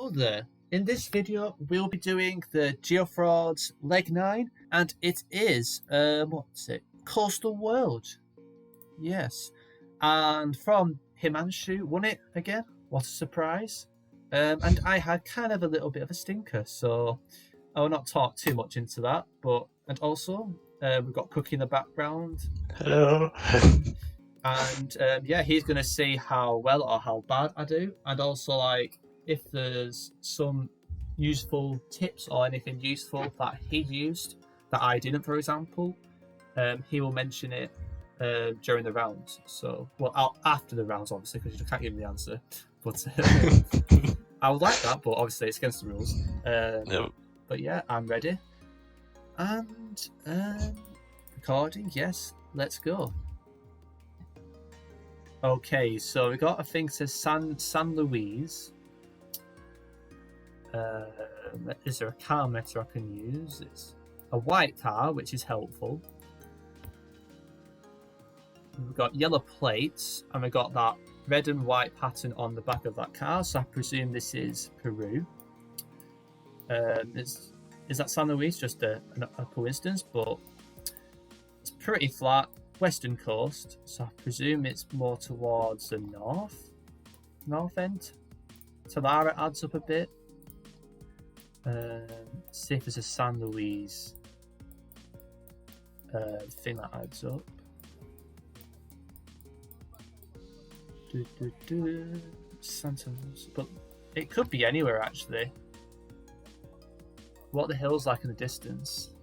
Hello there. In this video, we'll be doing the GeoFrauds Leg 9, and it is, what's it? Coastal World. Yes. And from Himanshu, won it again. What a surprise. And I had kind of a little bit of a stinker, so I will not talk too much into that. And also, we've got Cookie in the background. Hello. And yeah, he's going to see how well or how bad I do. And also, like, if there's some useful tips or anything useful that he used that I didn't, for example, he will mention it during the rounds. So, well, after the rounds, obviously, because you can't give me the answer. But I would like that, but obviously it's against the rules. Yep. But yeah, I'm ready. And recording, yes, let's go. Okay, so we got a thing that says San Luis. Is there a car meta I can use? It's a white car, which is helpful. We've got yellow plates, and we've got that red and white pattern on the back of that car, so I presume this is Peru. Is that San Luis? Just a coincidence, but it's pretty flat, western coast, so I presume it's more towards the north end. Talara adds up a bit. See if there's a San Luis thing that adds up. Santa Luis. But it could be anywhere actually. What are the hills like in the distance?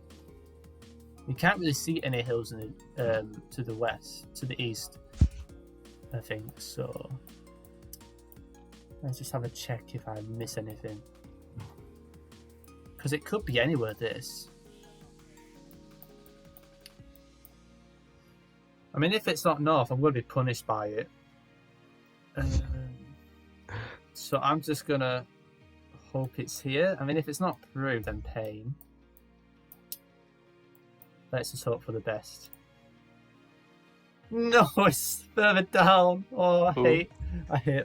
You can't really see any hills in the, to the west, to the east, I think. So let's just have a check if I miss anything. Because it could be anywhere, this. I mean, if it's not north, I'm going to be punished by it. So I'm just going to hope it's here. I mean, if it's not Peru, then pain. Let's just hope for the best. No, it's further down. Oh, I hate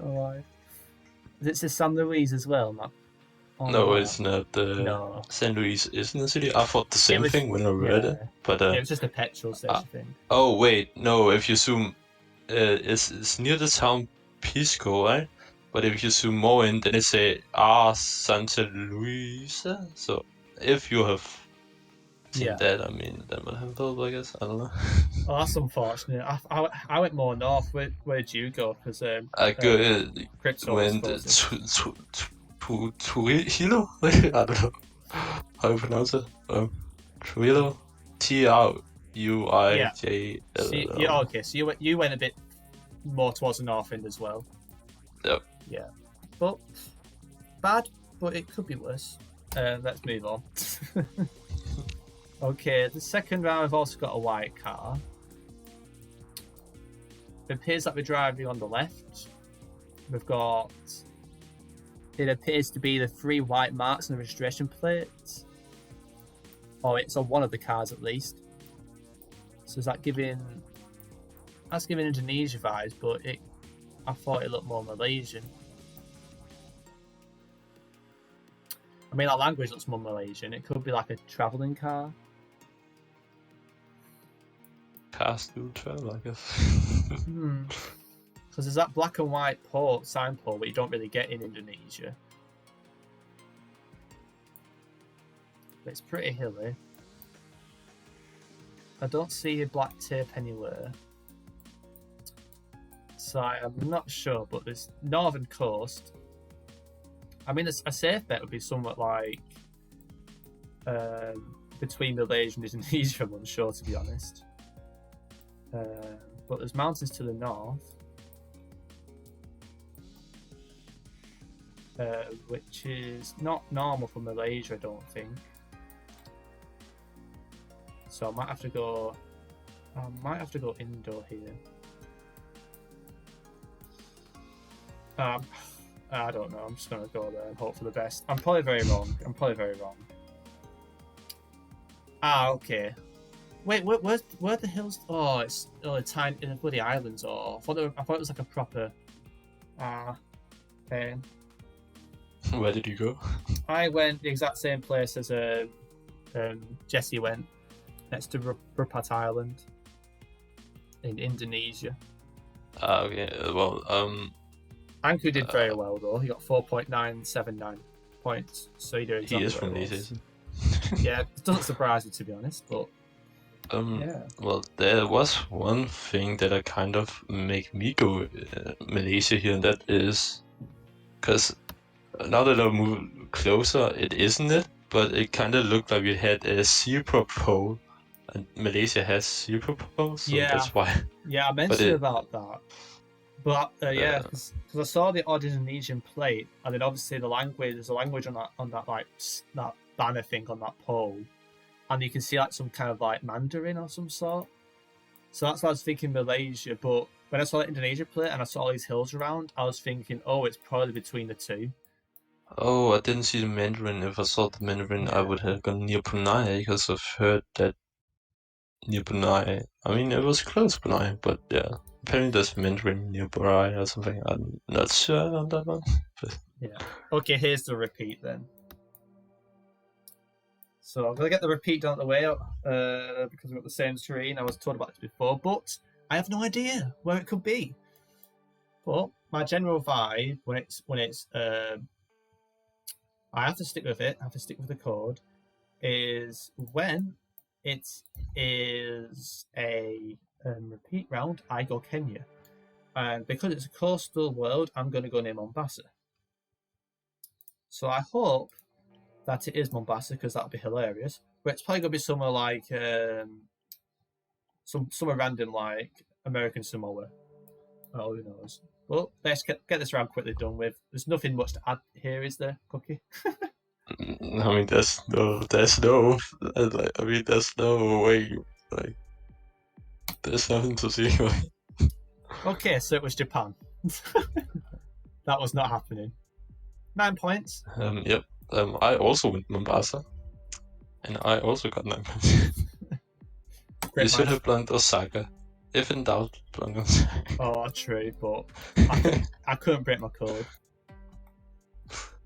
my life. Is it San Luis as well, Matt? Oh, no, it's not. No. San Luis isn't a city. I thought the same thing when I read it, but it was just a petrol station thing. Oh wait, no. If you zoom, it's near the town Pisco, right? But if you zoom more in, then it say Santa Luisa. So if you have seen that, I mean, that would have helped, I guess. I don't know. Oh, that's unfortunate. I went more north. Where'd you go? Because I went Trujillo? I don't know how you pronounce it. Trujillo? Truijl. Yeah, okay, so you went a bit more towards the north end as well. Yep. Yeah. But bad, but it could be worse. Let's move on. Okay, the second round we've also got a white car. It appears that we're driving on the left. We've got... It appears to be the 3 white marks on the registration plate. Or it's on one of the cars at least. So is that giving... That's giving Indonesia vibes, but I thought it looked more Malaysian. I mean, that language looks more Malaysian. It could be like a travelling car. Cars do travel, I guess. Because there's that black and white sign pole, but you don't really get in Indonesia. But it's pretty hilly. I don't see a black tape anywhere. So I'm not sure, but there's northern coast. I mean, a safe bet would be somewhat like between Malaysia and Indonesia, I'm unsure, to be honest. But there's mountains to the north. Which is not normal for Malaysia, I don't think. So I might have to go indoor here. I don't know. I'm just gonna go there and hope for the best. I'm probably very wrong. Okay. Wait, where the hills? Oh, it's tiny in the bloody islands. Oh, I thought it was like a proper. Where did you go? I went the exact same place as Jesse went, next to Rupat Island in Indonesia. Okay. Well, Anku did very well though. He got 4.979 points, so he did exactly he is what from it was. Malaysia. Yeah, it doesn't surprise me to be honest, but yeah. Well, there was one thing that kind of make me go Malaysia here, and that is because now that I move closer, it isn't it, but it kind of looked like we had a zebra pole, and Malaysia has zebra poles, so Yeah. that's why. Yeah, I mentioned about that. But yeah, because I saw the odd Indonesian plate, and then obviously the language. There's a language on that like that banner thing on that pole, and you can see like some kind of like Mandarin or some sort. So that's why I was thinking Malaysia. But when I saw the Indonesia plate and I saw all these hills around, I was thinking, oh, it's probably between the two. Oh, I didn't see the Mandarin. If I saw the Mandarin, I would have gone near Brunei because I've heard that near Brunei. I mean, it was close Brunei, but yeah, apparently there's Mandarin near Brunei or something. I'm not sure on that one. But... Yeah. Okay, here's the repeat then. So I'm going to get the repeat done out the way because we've got the same screen. I was told about this before, but I have no idea where it could be. But my general vibe when it's I have to stick with it. I have to stick with the code. Is when it is a repeat round, I go Kenya, and because it's a coastal world, I'm going to go near Mombasa. So I hope that it is Mombasa because that'll be hilarious. But it's probably going to be somewhere like somewhere random like American Samoa. Oh, who knows? Well, let's get this round quickly done with. There's nothing much to add here, is there, Cookie? I mean, there's no, I mean, there's no way, like, there's nothing to see. Okay, so it was Japan. That was not happening. 9 points. Yep. I also went Mombasa, and I also got 9 points. You should have blanked Osaka. If in doubt, blank Osaka. Oh, true, but I couldn't break my code.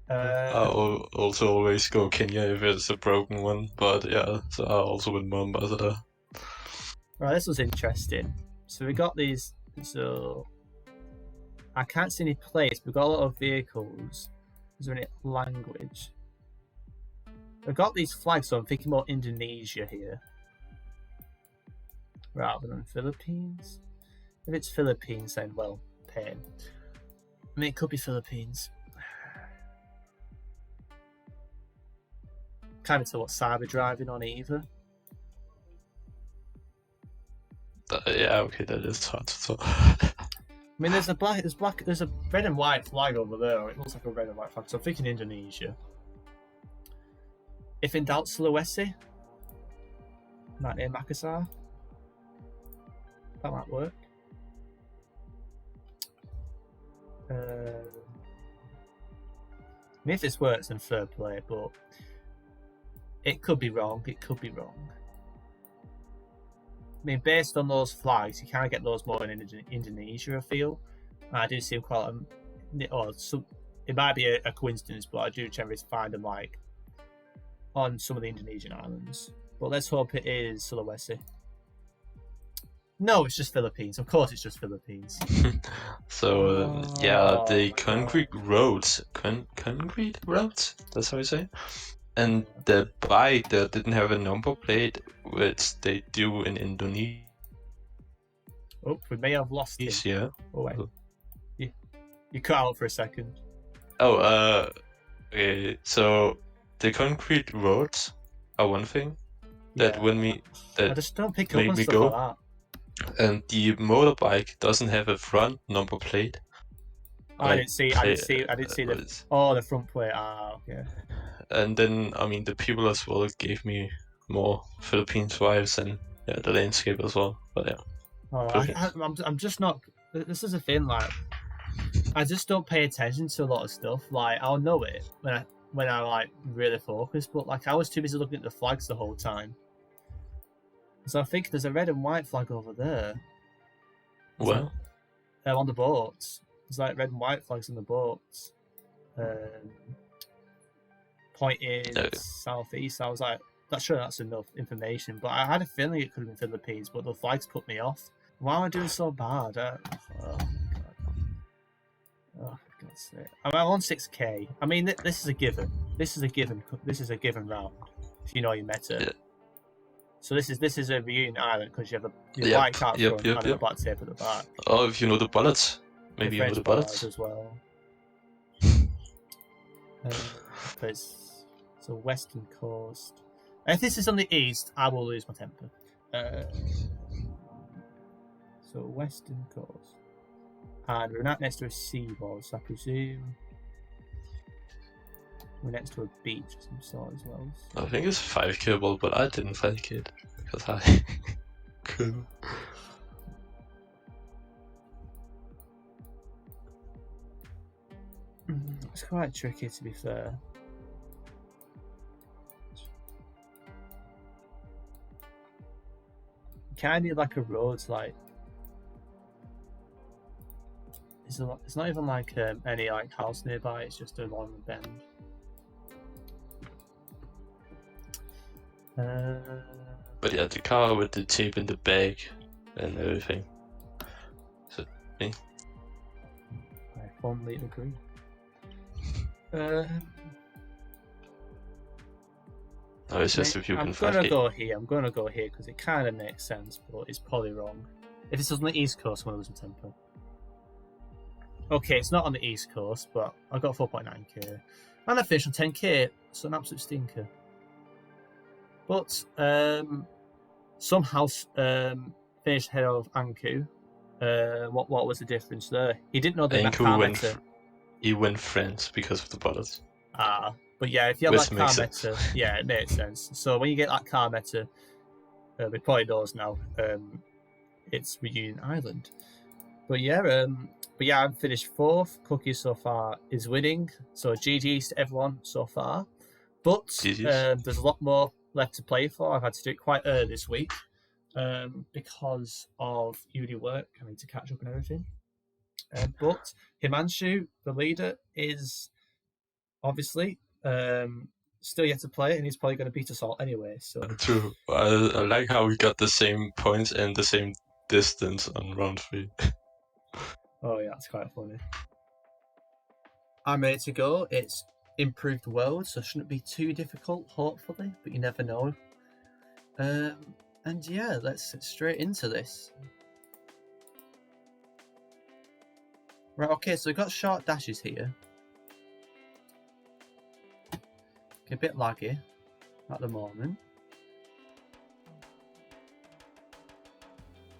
I'll also always go Kenya if it's a broken one, but yeah, so I also went Mombasa. Right, this was interesting. So we got these. So I can't see any place. We've got a lot of vehicles. Is there any language? We've got these flags, so I'm thinking more Indonesia here rather than Philippines. If it's Philippines, then well, pain. I mean, it could be Philippines. Can't tell what side we're driving on either. Yeah, okay, that is hard to tell. I mean, there's a red and white flag over there. It looks like a red and white flag. So I'm thinking Indonesia. If in doubt, Sulawesi. Not near Makassar. That might work. I mean, if this works, then fair play, but it could be wrong. It could be wrong. I mean, based on those flags, you kind of get those more in Indonesia, I feel. And I do see them quite. It might be a coincidence, but I do generally find them like on some of the Indonesian islands. But let's hope it is Sulawesi. No, it's just Philippines. Of course, it's just Philippines. So yeah, the concrete roads, concrete roads. That's how you say. And the bike that didn't have a number plate, which they do in Indonesia. Oh, we may have lost him. Yeah. Oh wait, you cut out for a second. Oh, okay. So the concrete roads are one thing that I just don't pick up on stuff like that. And the motorbike doesn't have a front number plate. I didn't see the front plate. Okay. And then I mean the people as well gave me more Philippines vibes and the landscape as well. But yeah. I'm just not. This is a thing. Like, I just don't pay attention to a lot of stuff. Like, I'll know it when I like really focus, but like I was too busy looking at the flags the whole time. So I think there's a red and white flag over there. Well, on the boats. There's like red and white flags on the boats. pointing southeast. I was like, not sure that's enough information, but I had a feeling it could have been Philippines, but the flags put me off. Why am I doing so bad? Oh my god. Oh, for God's sake. I'm on 6k. I mean, this is a given. This is a given. This is a given round. If you know your meta. Yeah. So this is a reunion island because you have a Yep, white card front and a yep. black tape at the back. Oh, if you know the bullets. Maybe you know the bullets as well. It's a western coast. If this is on the east, I will lose my temper. So western coast. And we're not next to a seawall, so I presume we're next to a beach of some sort as well. So. I think it's 5k ball, but I didn't like it because I couldn't. It's quite tricky, to be fair. Kind of like a road, like it's not even like any like house nearby. It's just a long bend. But yeah, the car with the tape in the bag and everything. So me. I fondly agree. No, it's just if you can 5k. I'm gonna go here because it kind of makes sense, but it's probably wrong. If it's on the east coast, I'm gonna lose my temper. Okay, it's not on the east coast, but I got 4.9k, and I finished on 10k, so an absolute stinker. But somehow finished ahead of Anku. What was the difference there? He didn't know the car meta. He went France because of the bullets. But yeah, if you have that car meta, yeah, it makes sense. So when you get that car meta, it probably knows now. It's Reunion Island. But yeah, I've finished 4th. Cookie so far is winning. So GG's to everyone so far. But there's a lot more left to play for. I've had to do it quite early this week because of uni work. I need to catch up and everything. But Himanshu, the leader, is obviously still yet to play, and he's probably going to beat us all anyway. So true. I like how we got the same points and the same distance on round 3. Oh yeah, that's quite funny. I'm ready to go. It's improved world, so it shouldn't be too difficult, hopefully, but you never know. And yeah, let's get straight into this. Right, okay, so we've got short dashes here. Okay, a bit laggy at the moment.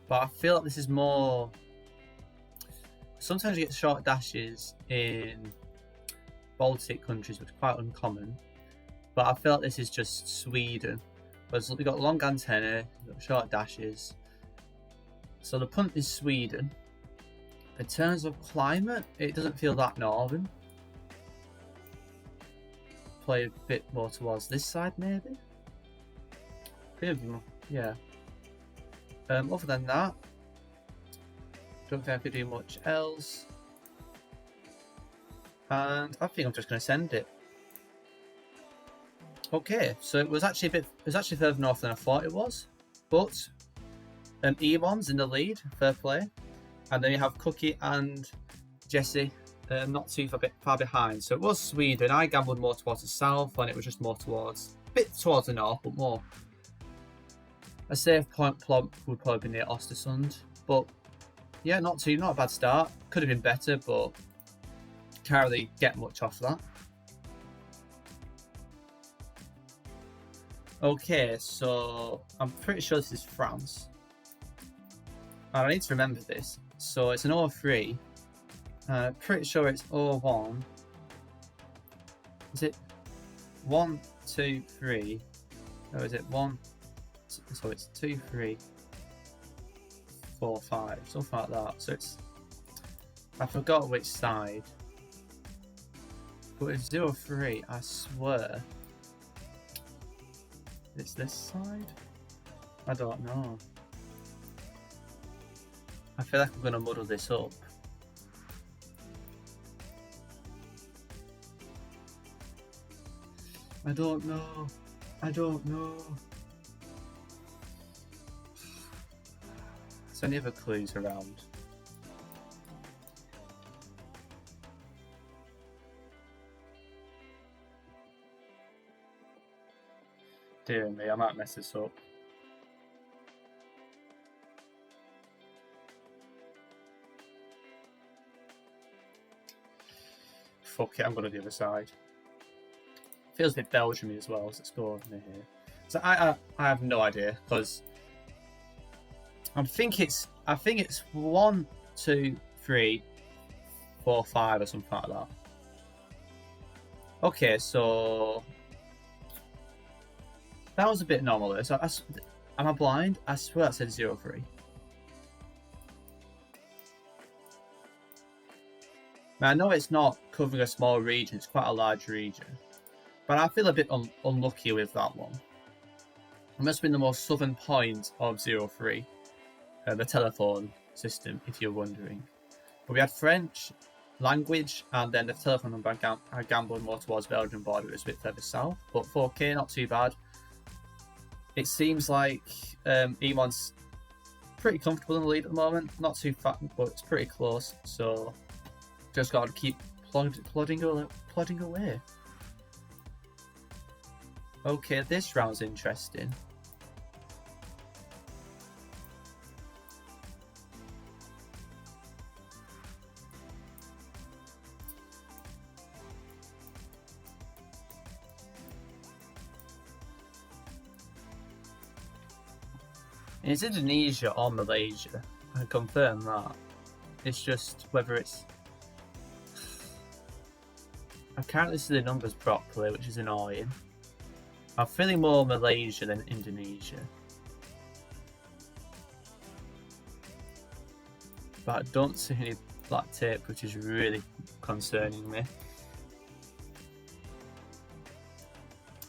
But I feel like this is more... Sometimes you get short dashes in Baltic countries, which is quite uncommon. But I feel like this is just Sweden. But we've got long antenna, we've got short dashes. So the punt is Sweden. In terms of climate, it doesn't feel that northern. Play a bit more towards this side, maybe. Yeah. Other than that, don't think I could do much else. And I think I'm just going to send it. Okay, so it was actually further north than I thought it was, but Emon's in the lead, fair play. And then you have Cookie and Jesse not too far behind. So it was Sweden. I gambled more towards the south, and it was just more towards, a bit towards the north, but more. A safe point plump would probably be near Östersund. But yeah, not a bad start. Could have been better, but can't really get much off that. Okay, so I'm pretty sure this is France. And I need to remember this. So it's an 03. Pretty sure it's 01. Is it 1, 2, 3? Or is it 1? So it's 2, 3, 4, 5, something like that. So it's, I forgot which side. But it's 03, I swear. It's this side? I don't know. I feel like I'm going to muddle this up. I don't know. I don't know. Is there any other clues around? Dear me, I might mess this up. Fuck it, I'm going to the other side. Feels a bit Belgium as well as it's going near here. So I have no idea because I think it's 1, 2, 3, 4, 5 or something like that. Okay, so that was a bit normal there. So am I blind? I swear that said 03. Now, I know it's not covering a small region, it's quite a large region. But I feel a bit unlucky with that one. It must have been the most southern point of 03, the telephone system, if you're wondering. But we had French language, and then the telephone number I gambled more towards Belgian border, it was a bit further south. But 4K, not too bad. It seems like Emon's pretty comfortable in the lead at the moment. Not too fat, but it's pretty close. So just got to keep plodding away. Okay, this round's interesting. It's Indonesia or Malaysia. I confirm that. It's just whether it's... I can't really see the numbers properly, which is annoying. I'm feeling more Malaysia than Indonesia. But I don't see any black tape, which is really concerning me. I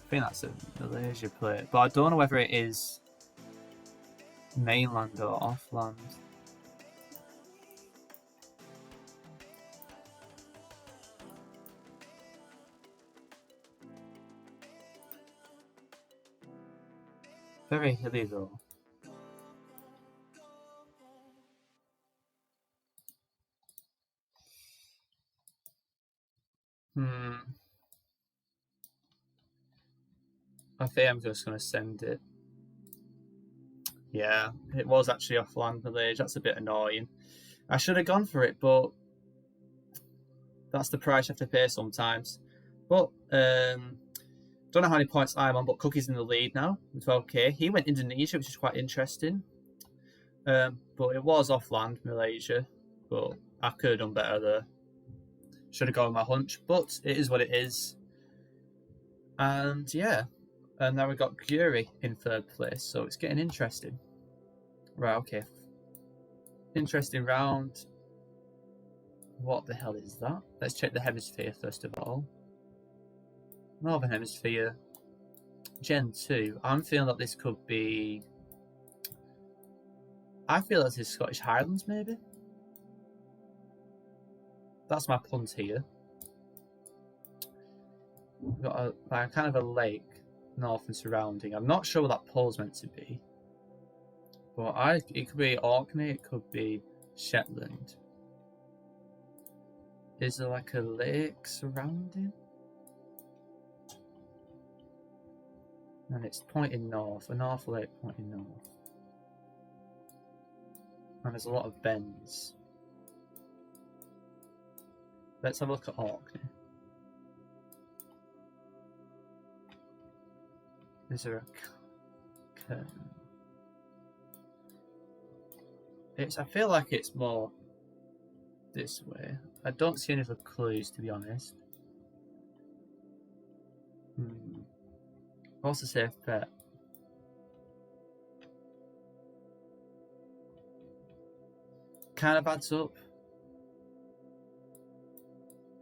think that's a Malaysia plate, but I don't know whether it is mainland or offland. Very hilly though. I think I'm just going to send it. Yeah, it was actually offland village. That's a bit annoying. I should have gone for it, but that's the price you have to pay sometimes. But don't know how many points I'm on, but Cookie's in the lead now with 12k. He went Indonesia, which is quite interesting. But it was offland Malaysia, but I could have done better there. Should have gone with my hunch, but it is what it is. And yeah, and now we've got Guri in third place, so it's getting interesting. Right, okay. Interesting round. What the hell is that? Let's check the hemisphere first of all. Northern Hemisphere, Gen 2. I'm feeling that this could be... I feel that this is Scottish Highlands, maybe? That's my punt here. We've got a kind of a lake, north and surrounding. I'm not sure what that pole's meant to be. But it could be Orkney, it could be Shetland. Is there like a lake surrounding? And it's pointing north, a north lake pointing north. And there's a lot of bends. Let's have a look at Orkney. Is there a curtain? I feel like it's more this way. I don't see any other clues, to be honest. What's a safe bet? Kind of adds up.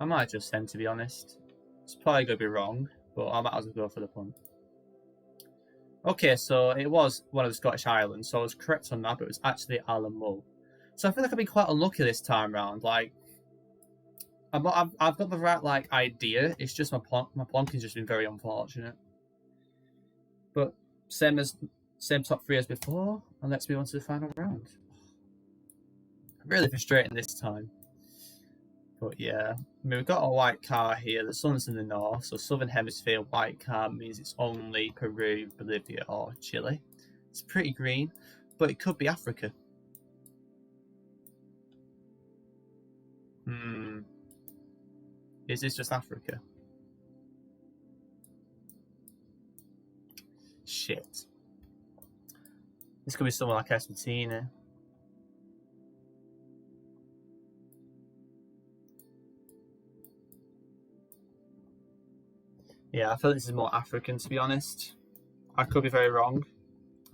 I might just send, to be honest. It's probably going to be wrong, but I might as well go for the punt. Okay, so it was one of the Scottish Highlands, so I was correct on that, but it was actually Alan Mull. So I feel like I've been quite unlucky this time round. Like, I've got the right like idea. It's just my plonking's just been very unfortunate. But same top 3 as before, and let's move on to the final round. Really frustrating this time. But yeah, I mean, we've got a white car here. The sun's in the north, so southern hemisphere white car means it's only Peru, Bolivia, or Chile. It's pretty green, but it could be Africa. Is this just Africa? Shit. This could be somewhere like Eswatini. Yeah, I feel this is more African, to be honest. I could be very wrong,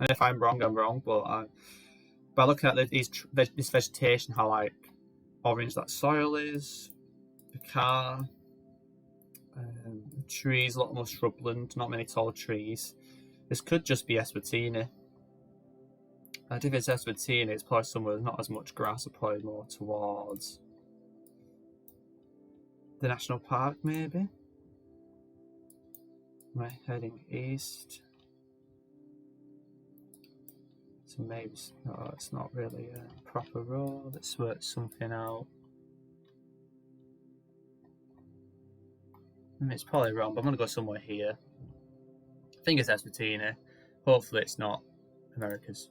and if I'm wrong, I'm wrong. But by looking at this vegetation, how like orange that soil is, the car, trees, a lot more shrubland, not many tall trees. This could just be Eswatini. I think if it's Eswatini, it's probably somewhere with not as much grass, or probably more towards the national park, maybe. We're heading east. So maybe it's not really a proper road. Let's work something out. I mean, it's probably wrong, but I'm going to go somewhere here. I think it's Eswatini. Hopefully it's not Americas.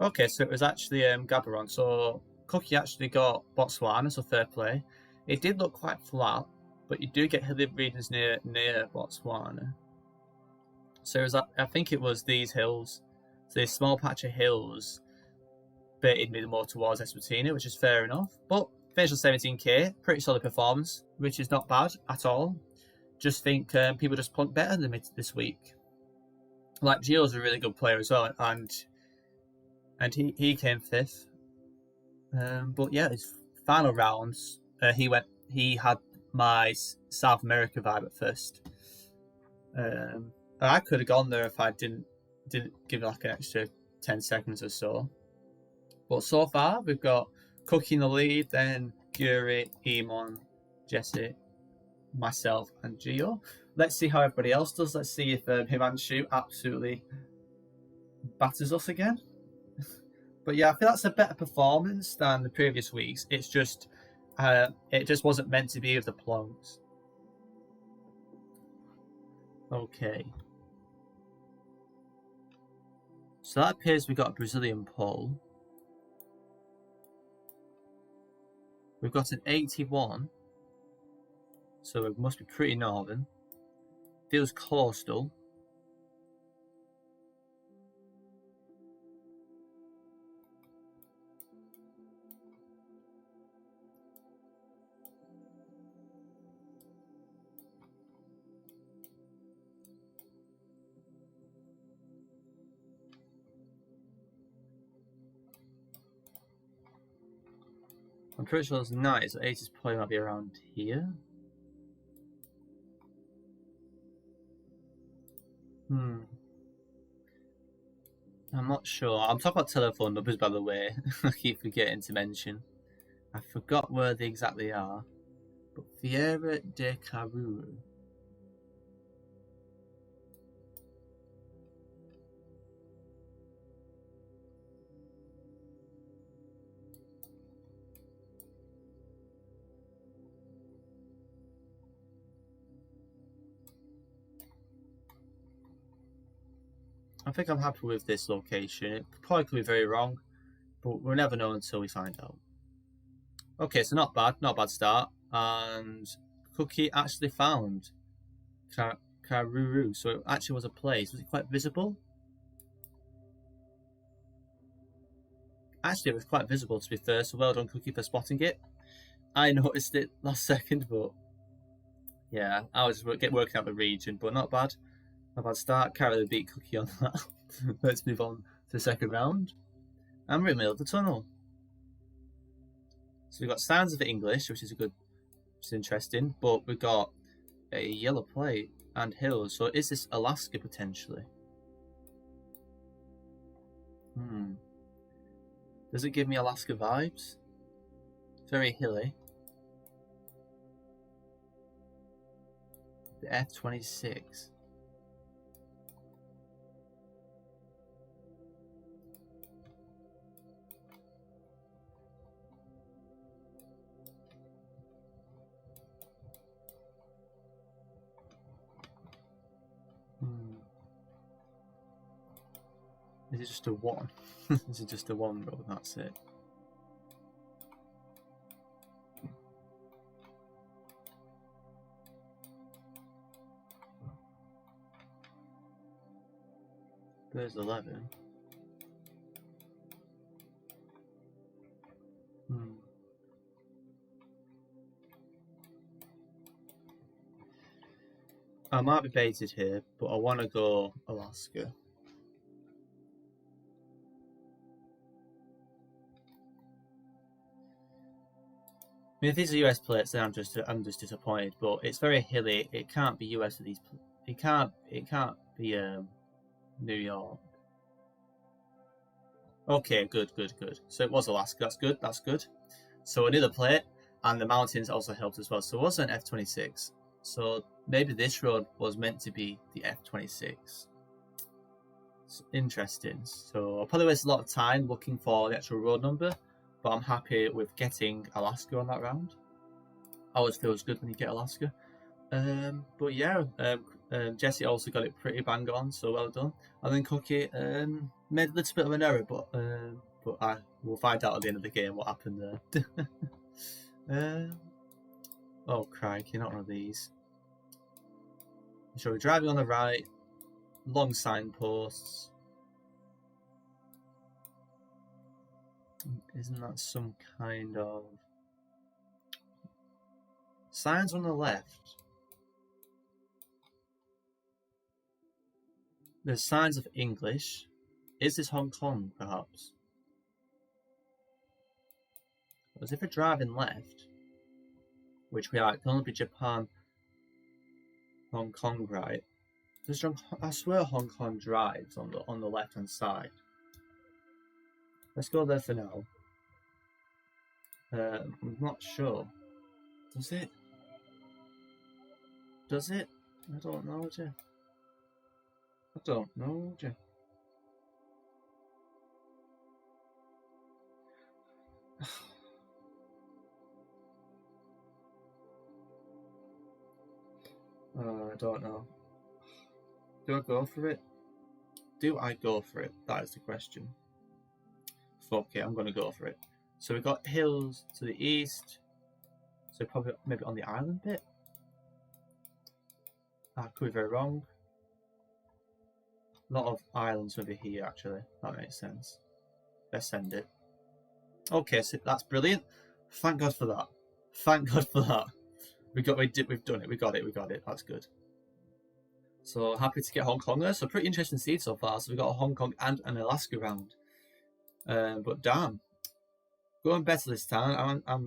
Okay, so it was actually Gaborone. So Cookie actually got Botswana, so fair play. It did look quite flat, but you do get hilly regions near Botswana. So it was, I think it was these hills. So this small patch of hills baited me more towards Eswatini, which is fair enough. But finished on 17k, pretty solid performance, which is not bad at all. Just think people just plunked better than me this week. Like Gio's a really good player as well, and he came 5th. But yeah, his final rounds, he had my South America vibe at first. I could have gone there if I didn't give it like an extra 10 seconds or so. But so far, we've got Cookie in the lead, then Guri, Emon, Jesse, myself, and Gio. Let's see how everybody else does. Let's see if Himanshu absolutely batters us again. But yeah, I feel that's a better performance than the previous weeks. It's just, it just wasn't meant to be with the plonks. Okay. So that appears we got a Brazilian poll. We've got an 81. So it must be pretty northern. Feels coastal. I'm pretty sure it's 90, so 80 is probably might be around here. I'm not sure. I'm talking about telephone numbers, by the way. I keep forgetting to mention. I forgot where they exactly are. But Vieira de Caruru. I think I'm happy with this location. It probably could be very wrong, but we'll never know until we find out. Okay, so not bad start. And Cookie actually found Caruru, so it actually was a place. Was it quite visible? Actually, it was quite visible, to be fair, so well done, Cookie, for spotting it. I noticed it last second, but yeah, I was working out the region, but not bad. Not bad start. Carrier beat Cookie on that. Let's move on to the second round. And we're in the middle of the tunnel. So we've got signs of English, which is interesting, but we've got a yellow plate and hills. So is this Alaska potentially? Does it give me Alaska vibes? Very hilly. The F-26. Is it just a 1? Is it just a 1 road? That's it. There's 11. I might be baited here, but I want to go Alaska. I mean, if these are US plates, then I'm just disappointed. But it's very hilly. It can't be US with these. It can't be New York. Okay, good. So it was Alaska. That's good. So another plate, and the mountains also helped as well. So it was an F-26. So maybe this road was meant to be the F-26. Interesting. So I'll probably waste a lot of time looking for the actual road number, but I'm happy with getting Alaska on that round. Always feels good when you get Alaska. But yeah, Jesse also got it pretty bang on, so well done. And then Cookie made a little bit of an error, but we'll find out at the end of the game what happened there. Oh crikey, not one of these. So we're driving on the right, long signposts. Isn't that some kind of signs on the left? There's signs of English. Is this Hong Kong, perhaps? As if we're driving left, which we are, it can only be Japan, Hong Kong, right? I swear Hong Kong drives on the left hand side. Let's go there for now. I'm not sure. Does it? I don't know, Jeff. I don't know, Jeff. I don't know. Do I go for it? That is the question. Fuck it, I'm going to go for it. So we've got hills to the east. So probably maybe on the island bit. I could be very wrong. A lot of islands over here, actually. That makes sense. Let's send it. Okay, so that's brilliant. Thank God for that. We've done it. We got it. That's good. So happy to get Hong Kong there. So pretty interesting seed so far. So we've got a Hong Kong and an Alaska round. But damn, going better this time. I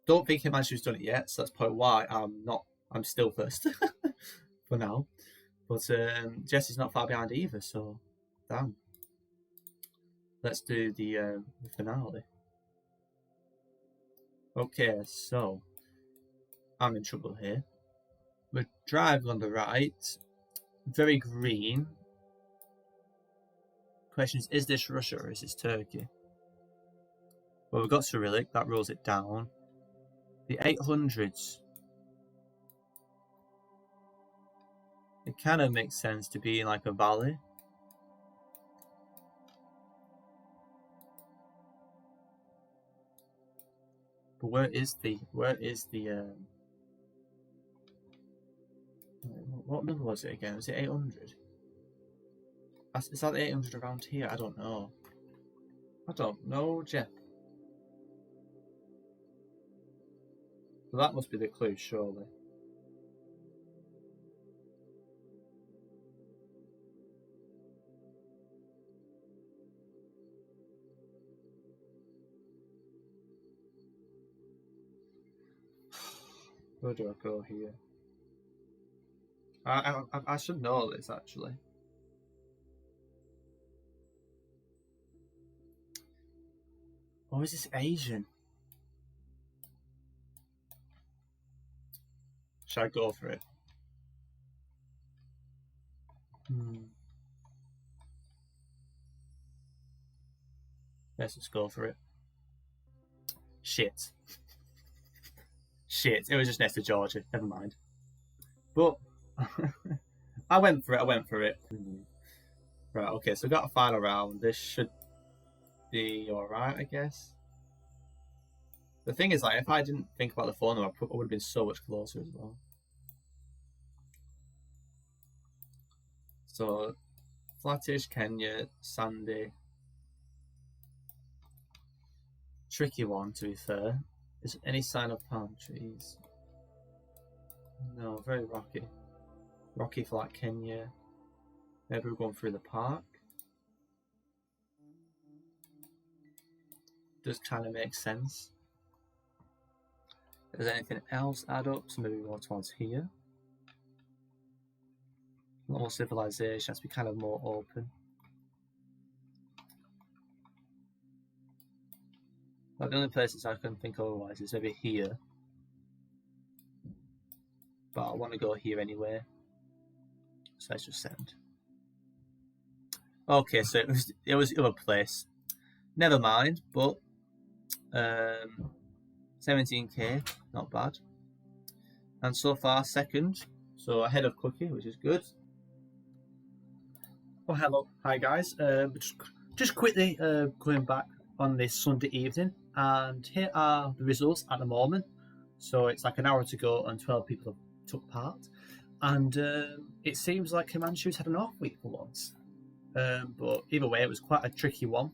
don't think Himanshu's done it yet, so that's probably why I'm still first for now. But Jesse's not far behind either, so damn. Let's do the finale. Okay, so I'm in trouble here. We're driving on the right, very green. Question is this Russia or is this Turkey? Well, we've got Cyrillic, that rules it down. The 800s. It kind of makes sense to be in like a valley. But where is the what number was it again? Was it 800? Is that 800 around here? I don't know. Jeff. So that must be the clue, surely. Where do I go here? I should know this actually. Or is this Asian? Should I go for it? Let's just go for it. Shit. Shit. It was just next to Georgia. Never mind. But I went for it. Right, okay, so we got a final round. This should be alright, I guess. The thing is, like, if I didn't think about the phone number, I would have been so much closer as well. So, flattish, Kenya, sandy. Tricky one, to be fair. Is there any sign of palm trees? No, very rocky. Rocky, flat, Kenya. Maybe we're going through the park. Does kind of make sense. Does anything else add up? So maybe we go towards here. More civilization has to be kind of more open. But the only places I can think otherwise is maybe here. But I want to go here anyway. So let's just send. Okay, so it was other place. Never mind, but 17k, not bad. And so far second, so ahead of Cookie, which is good. Oh, hello, hi guys. Just quickly going back on this Sunday evening, and here are the results at the moment. So it's like an hour to go, and 12 people have took part, and it seems like Himanshu's had an off week for once. But either way, it was quite a tricky one.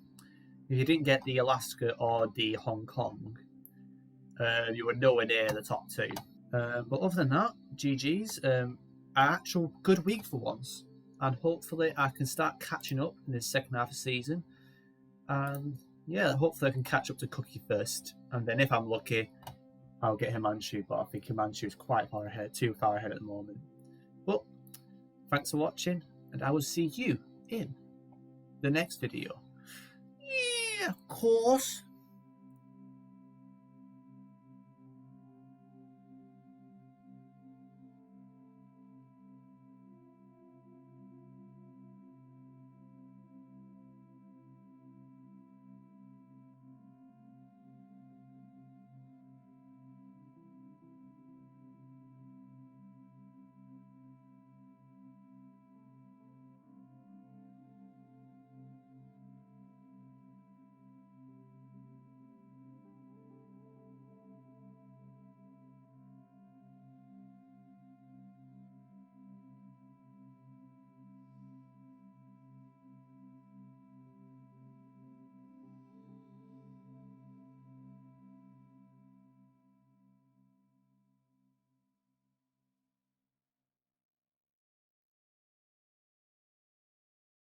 If you didn't get the Alaska or the Hong Kong, you were nowhere near the top two. But other than that, GG's. An actual good week for once. And hopefully I can start catching up in the second half of the season. And yeah, hopefully I can catch up to Cookie first. And then if I'm lucky, I'll get Himanshu. But I think Himanshu is quite far ahead, too far ahead at the moment. But thanks for watching, and I will see you in the next video. Yeah, of course.